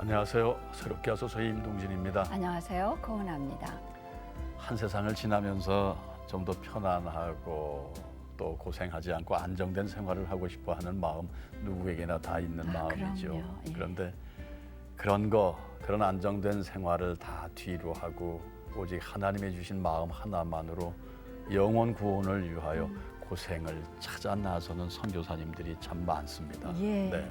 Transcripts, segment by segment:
안녕하세요. 새롭게 와서 임동진입니다. 안녕하세요. 고은아입니다. 한 세상을 지나면서 좀 더 편안하고 또 고생하지 않고 안정된 생활을 하고 싶어 하는 마음 누구에게나 다 있는 마음이죠. 그럼요. 예. 그런데 그런 안정된 생활을 다 뒤로 하고 오직 하나님의 주신 마음 하나만으로 영원 구원을 위하여 고생을 찾아 나서는 선교사님들이 참 많습니다. 예. 네.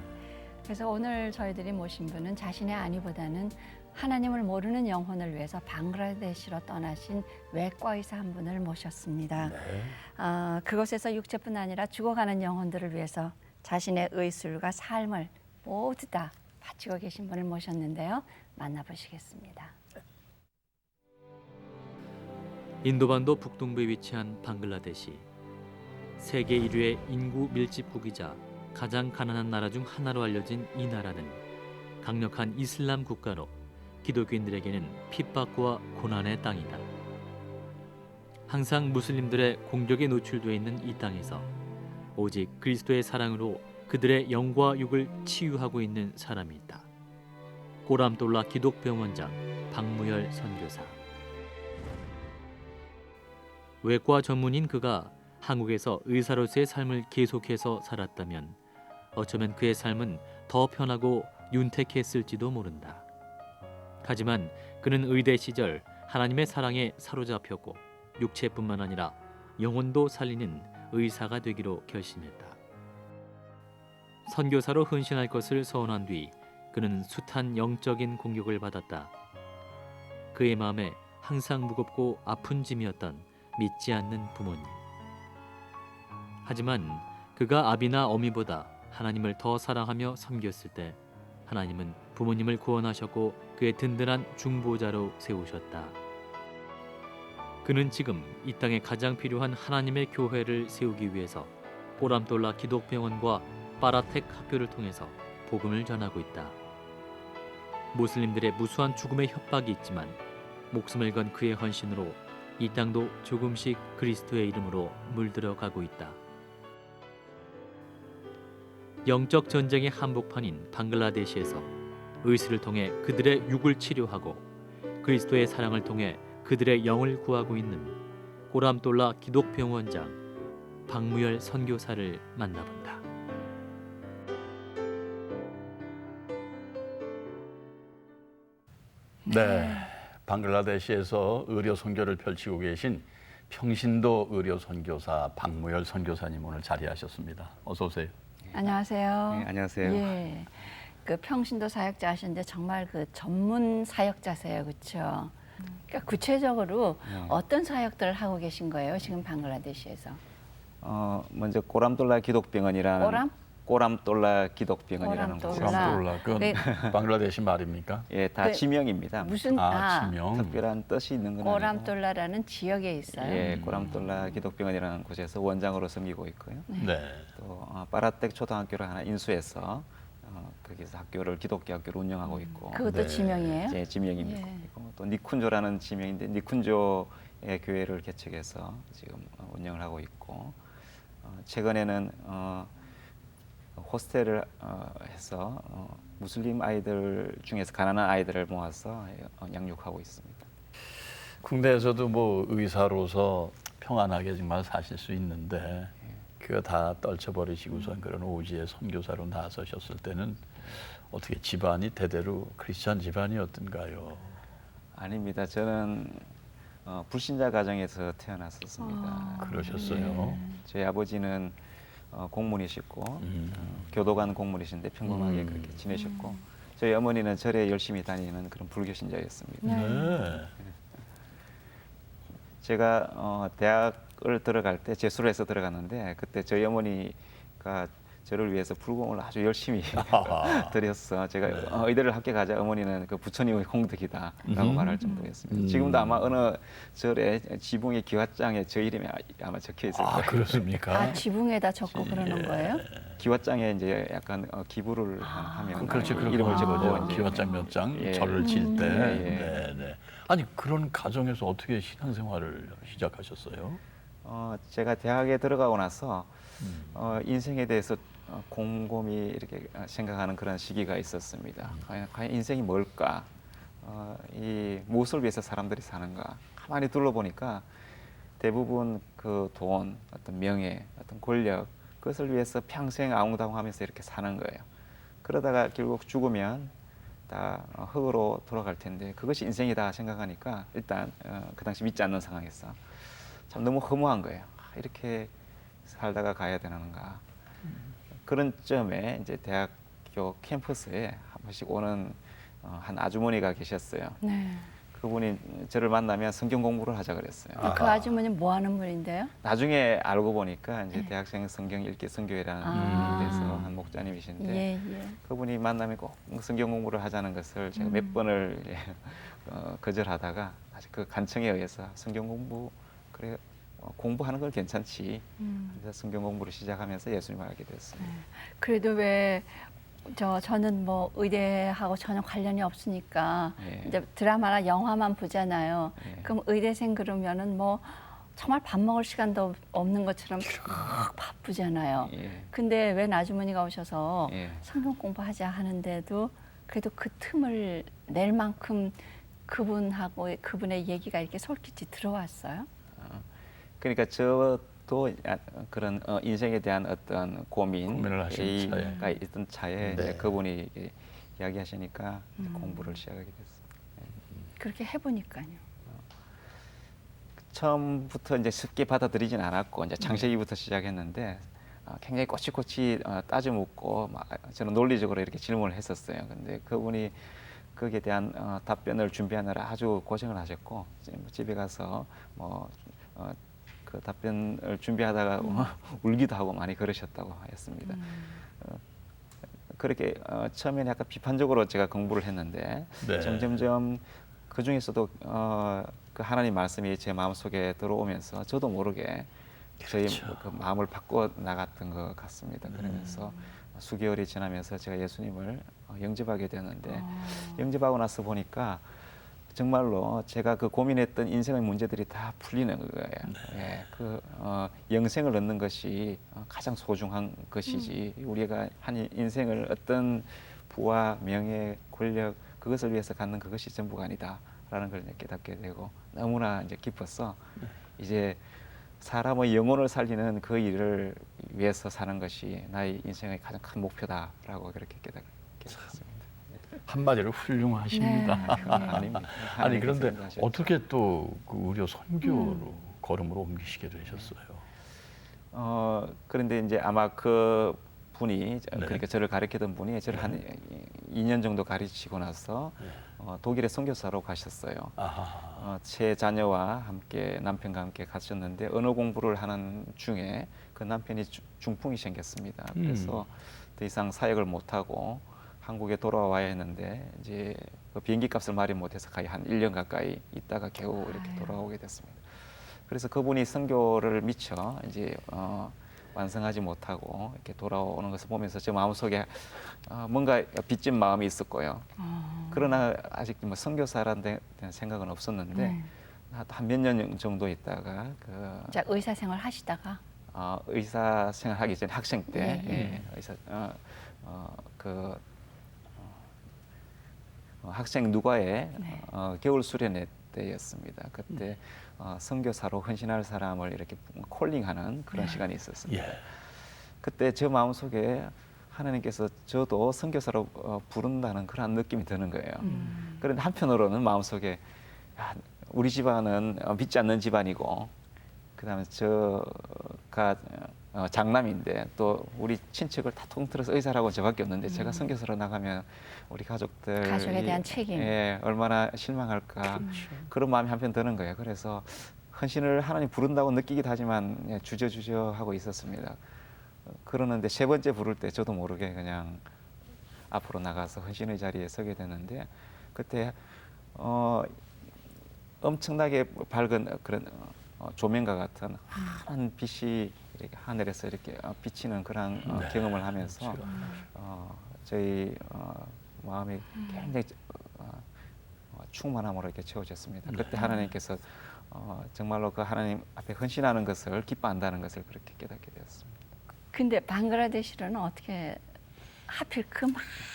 그래서 오늘 저희들이 모신 분은 자신의 안위보다는 하나님을 모르는 영혼을 위해서 방글라데시로 떠나신 외과 의사 한 분을 모셨습니다. 네. 그곳에서 육체뿐 아니라 죽어가는 영혼들을 위해서 자신의 의술과 삶을 모두 다 바치고 계신 분을 모셨는데요. 만나보시겠습니다. 인도반도 북동부에 위치한 방글라데시. 세계 1위의 인구 밀집국이자 가장 가난한 나라 중 하나로 알려진 이 나라는 강력한 이슬람 국가로 기독교인들에게는 핍박과 고난의 땅이다. 항상 무슬림들의 공격에 노출되어 있는 이 땅에서 오직 그리스도의 사랑으로 그들의 영과 육을 치유하고 있는 사람이 있다. 고람돌라 기독병원장 박무열 선교사. 외과 전문인 그가 한국에서 의사로서의 삶을 계속해서 살았다면 어쩌면 그의 삶은 더 편하고 윤택했을지도 모른다. 하지만 그는 의대 시절 하나님의 사랑에 사로잡혔고 육체뿐만 아니라 영혼도 살리는 의사가 되기로 결심했다. 선교사로 헌신할 것을 서원한 뒤 그는 숱한 영적인 공격을 받았다. 그의 마음에 항상 무겁고 아픈 짐이었던 믿지 않는 부모님. 하지만 그가 아비나 어미보다 하나님을 더 사랑하며 섬겼을 때 하나님은 부모님을 구원하셨고 그의 든든한 중보자로 세우셨다. 그는 지금 이 땅에 가장 필요한 하나님의 교회를 세우기 위해서 보람돌라 기독병원과 파라텍 학교를 통해서 복음을 전하고 있다. 무슬림들의 무수한 죽음의 협박이 있지만 목숨을 건 그의 헌신으로 이 땅도 조금씩 그리스도의 이름으로 물들어가고 있다. 영적 전쟁의 한복판인 방글라데시에서 의술을 통해 그들의 육을 치료하고 그리스도의 사랑을 통해 그들의 영을 구하고 있는 고람돌라 기독병원장 박무열 선교사를 만나본다. 네, 방글라데시에서 의료 선교를 펼치고 계신 평신도 의료 선교사 박무열 선교사님 오늘 자리하셨습니다. 어서 오세요. 안녕하세요. 네, 안녕하세요. 예. 그 평신도 사역자 하시는데 정말 그 전문 사역자세요. 그렇죠? 그러니까 구체적으로 어떤 사역들을 하고 계신 거예요? 지금 방글라데시에서. 먼저 꼬람돌라 기독병원이라는 꼬람? 꼬람돌라 기독병원이라는 꼬람돌라. 곳에서 고람돌라, 그건 네. 방글라데시 말입니까? 예, 다 그 지명입니다. 무슨 지명. 특별한 뜻이 있는 건 아니고 꼬람돌라라는 지역에 있어요. 예, 꼬람돌라 기독병원이라는 곳에서 원장으로 섬기고 있고요. 네. 또 파라텍 초등학교를 하나 인수해서 거기서 학교를 기독교 학교를 운영하고 있고 그것도 네. 지명이에요? 예, 지명입니다. 예. 그리고 또 니쿤조라는 지명인데 니쿤조의 교회를 개척해서 지금 운영을 하고 있고 최근에는 호스텔을 해서 무슬림 아이들 중에서 가난한 아이들을 모아서 양육하고 있습니다. 국내에서도 뭐 의사로서 평안하게 정말 사실 수 있는데 그거 다 떨쳐버리시고선 그런 오지의 선교사로 나서셨을 때는 어떻게 집안이 대대로 크리스찬 집안이었던가요? 아닙니다. 저는 불신자 가정에서 태어났었습니다. 그러셨어요? 저희 아버지는 공무원이셨고 교도관 공무원이신데 평범하게 그렇게 지내셨고 저희 어머니는 절에 열심히 다니는 그런 불교 신자였습니다. 네. 제가 대학을 들어갈 때 재수를 해서 들어갔는데 그때 저희 어머니가 저를 위해서 불공을 아주 열심히 드렸어. 제가 의대를 합격하자 어머니는 그 부처님의 공덕이다라고 말할 정도였습니다. 지금도 아마 어느 절에 지붕의 기와장에 저 이름이 아마 적혀 있을 거예요. 그렇습니까? 지붕에다 적고 그러는 거예요? 기와장에 이제 약간 기부를 하면 그렇죠. 이름을 적고 이제 기와장 몇 장 예. 절을 질 때. 예. 네. 아니 그런 가정에서 어떻게 신앙생활을 시작하셨어요? 제가 대학에 들어가고 나서 인생에 대해서 곰곰이 이렇게 생각하는 그런 시기가 있었습니다. 과연 인생이 뭘까? 이 무엇을 위해서 사람들이 사는가? 가만히 둘러보니까 대부분 그 돈, 어떤 명예, 어떤 권력 그것을 위해서 평생 아웅다웅하면서 이렇게 사는 거예요. 그러다가 결국 죽으면 다 흙으로 돌아갈 텐데 그것이 인생이다 생각하니까 일단 그 당시 믿지 않는 상황에서 참 너무 허무한 거예요. 이렇게 살다가 가야 되는가. 그런 점에 이제 대학교 캠퍼스에 한 번씩 오는 한 아주머니가 계셨어요. 네. 그분이 저를 만나면 성경 공부를 하자 그랬어요. 그 아주머니는 뭐 하는 분인데요? 나중에 알고 보니까 이제 대학생 성경 읽기 선교회라는 데서 한 목자님이신데 예, 예. 그분이 만나면 꼭 성경 공부를 하자는 것을 제가 몇 번을 거절하다가 아직 그 간청에 의해서 성경 공부 그래 공부하는 건 괜찮지. 그래서 성경 공부를 시작하면서 예수님을 알게 됐습니다. 그래도 왜 저는 뭐 의대하고 전혀 관련이 없으니까 예. 이제 드라마나 영화만 보잖아요. 예. 그럼 의대생 그러면은 뭐 정말 밥 먹을 시간도 없는 것처럼 막 바쁘잖아요. 예. 근데 웬 아주머니가 오셔서 예. 성경 공부하자 하는데도 그래도 그 틈을 낼 만큼 그분하고 그분의 얘기가 이렇게 솔깃이 들어왔어요. 그러니까 저도 그런 인생에 대한 어떤 고민을 하신 가 있던 차에 네. 이제 그분이 이렇게 이야기하시니까 이제 공부를 시작하게 됐어요. 그렇게 해보니까요. 처음부터 이제 쉽게 받아들이진 않았고 이제 창세기부터 시작했는데 굉장히 꼬치꼬치 따져 묻고 막 저는 논리적으로 이렇게 질문을 했었어요. 근데 그분이 거기에 대한 답변을 준비하느라 아주 고생을 하셨고 집에 가서 그 답변을 준비하다가 울기도 하고 많이 그러셨다고 하였습니다. 그렇게 처음에는 약간 비판적으로 제가 공부를 했는데 네. 점점점 그 중에서도 그 하나님 말씀이 제 마음속에 들어오면서 저도 모르게 저희 그 마음을 바꿔 나갔던 것 같습니다. 그러면서 수개월이 지나면서 제가 예수님을 영접하게 되었는데 영접하고 나서 보니까 정말로 제가 그 고민했던 인생의 문제들이 다 풀리는 거예요. 예, 그 영생을 얻는 것이 가장 소중한 것이지 우리가 한 인생을 어떤 부와 명예, 권력 그것을 위해서 갖는 그것이 전부가 아니다라는 걸 깨닫게 되고 너무나 이제 기뻤어. 이제 사람의 영혼을 살리는 그 일을 위해서 사는 것이 나의 인생의 가장 큰 목표다라고 그렇게 깨닫게 됐습니다. 한마디로 훌륭하십니다. 아닙니다. 아니 그런데 하나님께서 하셨죠. 어떻게 또 그 의료 선교로 걸음으로 옮기시게 되셨어요? 그런데 이제 아마 그 분이 네. 그러니까 저를 가르치던 분이 저를 한 2년 정도 가르치고 나서 독일에 선교사로 가셨어요. 아하. 제 자녀와 함께 남편과 함께 가셨는데 언어 공부를 하는 중에 그 남편이 중풍이 생겼습니다. 그래서 더 이상 사역을 못 하고 한국에 돌아와야 했는데 이제 그 비행기 값을 마련 못해서 거의 한 1년 가까이 있다가 겨우 이렇게 돌아오게 됐습니다. 그래서 그분이 선교를 미처 이제 완성하지 못하고 이렇게 돌아오는 것을 보면서 제 마음속에 뭔가 빚진 마음이 있었고요. 그러나 아직 뭐 선교사라는 대한 생각은 없었는데 한 몇 년 정도 있다가 자, 의사 생활 하시다가 의사 생활하기 전에 학생 때 예. 의사 학생 누가의 네. 겨울 수련회 때였습니다. 그때 선교사로 헌신할 사람을 이렇게 콜링하는 그런 시간이 있었습니다. 예. 그때 제 마음속에 하나님께서 저도 선교사로 부른다는 그런 느낌이 드는 거예요. 그런데 한편으로는 마음속에 야, 우리 집안은 믿지 않는 집안이고 그다음에 저가 장남인데 또 우리 친척을 다 통틀어서 의사라고 저밖에 없는데 제가 선교사로 나가면 우리 가족들 가족에 대한 책임. 예, 얼마나 실망할까 그런 마음이 한편 드는 거예요. 그래서 헌신을 하나님 부른다고 느끼기도 하지만 주저주저 하고 있었습니다. 그러는데 세 번째 부를 때 저도 모르게 그냥 앞으로 나가서 헌신의 자리에 서게 되는데 그때 엄청나게 밝은 그런 조명과 같은 환한 빛이 이렇게 하늘에서 이렇게 비치는 그런 경험을 하면서 저희 마음이 굉장히 충만함으로 이렇게 채워졌습니다. 그때 하나님께서 정말로 그 하나님 앞에 헌신하는 것을 기뻐한다는 것을 그렇게 깨닫게 되었습니다. 근데 방글라데시로는 어떻게 하필 그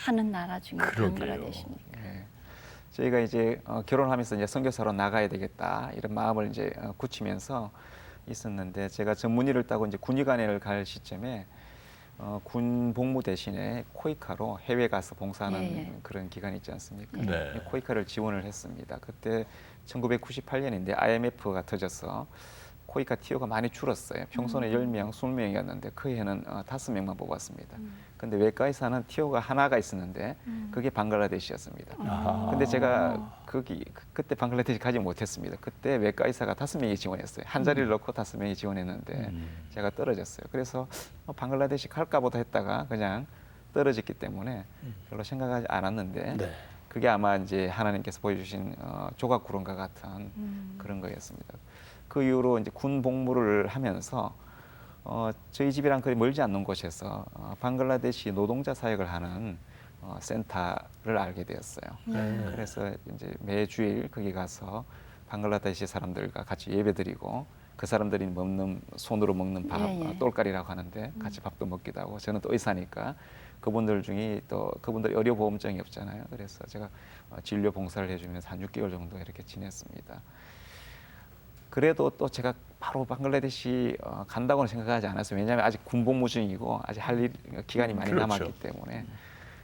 많은 나라 중에 그러게요. 방글라데시입니까? 예. 저희가 이제 결혼하면서 이제 선교사로 나가야 되겠다 이런 마음을 이제 굳히면서 있었는데 제가 전문의를 따고 이제 군의관회를 갈 시점에 군 복무 대신에 코이카로 해외 가서 봉사하는 예. 그런 기간이 있지 않습니까? 네. 코이카를 지원을 했습니다. 그때 1998년인데 IMF가 터져서 코이카 TO가 많이 줄었어요. 평소에 10명, 20명이었는데 그 해는 5명만 뽑았습니다. 근데 외과에 사는 TO가 하나가 있었는데 그게 방글라데시였습니다. 아하. 근데 제가 그때 방글라데시 가지 못했습니다. 그때 외과 의사가 5명이 지원했어요. 한 자리를 넣고 5명이 지원했는데 제가 떨어졌어요. 그래서 방글라데시 갈까 보다 했다가 그냥 떨어졌기 때문에 별로 생각하지 않았는데 네. 그게 아마 이제 하나님께서 보여주신 조각 구름과 같은 그런 거였습니다. 그 이후로 이제 군 복무를 하면서 저희 집이랑 거의 멀지 않는 곳에서 방글라데시 노동자 사역을 하는 센터를 알게 되었어요. 그래서 이제 매주일 거기 가서 방글라데시 사람들과 같이 예배드리고 그 사람들이 손으로 먹는 밥, 똘까리라고 하는데 같이 밥도 먹기도 하고 저는 또 의사니까 그분들 중에 또 그분들 의료보험증이 없잖아요. 그래서 제가 진료 봉사를 해주면서 한 6개월 정도 이렇게 지냈습니다. 그래도 또 제가 바로 방글라데시 간다고는 생각하지 않았어요. 왜냐하면 아직 군복무 중이고 아직 할 일 기간이 많이 그렇죠. 남았기 때문에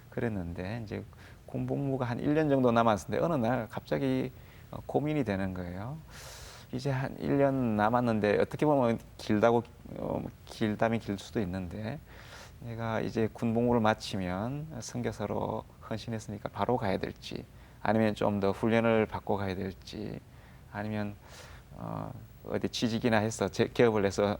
그랬는데 이제 군복무가 한 1년 정도 남았는데 어느 날 갑자기 고민이 되는 거예요. 이제 한 1년 남았는데 어떻게 보면 길다면 길 수도 있는데 내가 이제 군복무를 마치면 선교사로 헌신했으니까 바로 가야 될지 아니면 좀 더 훈련을 받고 가야 될지 아니면 어디 취직이나 해서 개업을 해서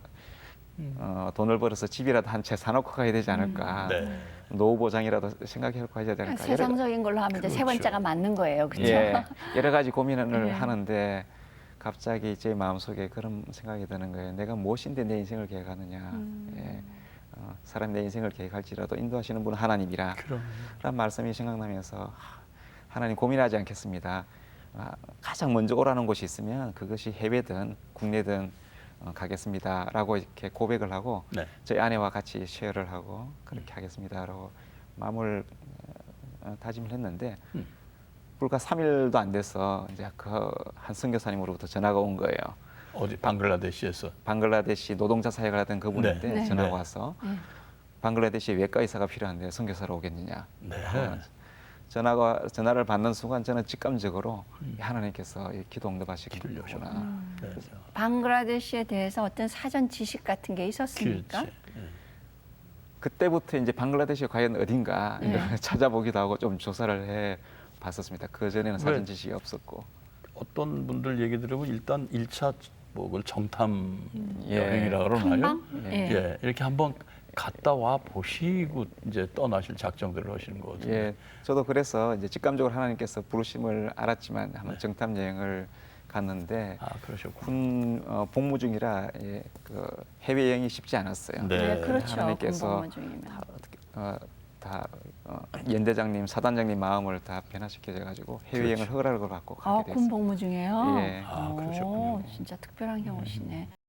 돈을 벌어서 집이라도 한 채 사놓고 가야 되지 않을까. 네. 노후 보장이라도 생각해서 가야 되지 않을까. 세상적인 걸로 하면 이제 세 그렇죠. 번째가 맞는 거예요, 그렇죠? 예, 여러 가지 고민을 예. 하는데 갑자기 제 마음속에 그런 생각이 드는 거예요. 내가 무엇인데 내 인생을 계획하느냐. 예. 사람 내 인생을 계획할지라도 인도하시는 분은 하나님이라. 그럼. 라는 말씀이 생각나면서 하나님 고민하지 않겠습니다. 가장 먼저 오라는 곳이 있으면 그것이 해외든 국내든 가겠습니다라고 이렇게 고백을 하고 네. 저희 아내와 같이 쉐어를 하고 그렇게 하겠습니다라고 마음을 다짐을 했는데 불과 3일도 안 돼서 이제 그 한 선교사님으로부터 전화가 온 거예요. 어디 방글라데시에서. 방글라데시 노동자 사역을 하던 그분인데 네. 전화가 네. 와서 방글라데시 외과 의사가 필요한데 선교사로 오겠느냐. 네. 전화를 받는 순간 저는 직감적으로 하나님께서 이 기도 기도를 응답하시겠구나. 네. 방글라데시에 대해서 어떤 사전 지식 같은 게 있었습니까? 그렇지. 그때부터 이제 방글라데시 과연 어딘가 네. 찾아보기도 하고 좀 조사를 해 봤었습니다. 그 전에는 사전 지식이 없었고. 어떤 분들 얘기 들으면 일단 1차 그걸 정탐 예. 여행이라 그러나요? 탐방? 예. 예. 이렇게 한번 갔다 와 보시고 이제 떠나실 작정들을 하시는 거거든요. 예, 저도 그래서 이제 직감적으로 하나님께서 부르심을 알았지만 한번 정탐 여행을 갔는데 아, 그러셨군요. 군 복무 중이라 그 해외 여행이 쉽지 않았어요. 네. 네, 그렇죠. 하나님께서 군복무 중이면. 연대장님, 사단장님 마음을 다 변화시켜져 가지고 해외 여행을 그렇죠. 허락을 받고 가게 됐습니다. 군복무 중에요? 예. 아, 그러셨군요. 진짜 특별한 경우시네.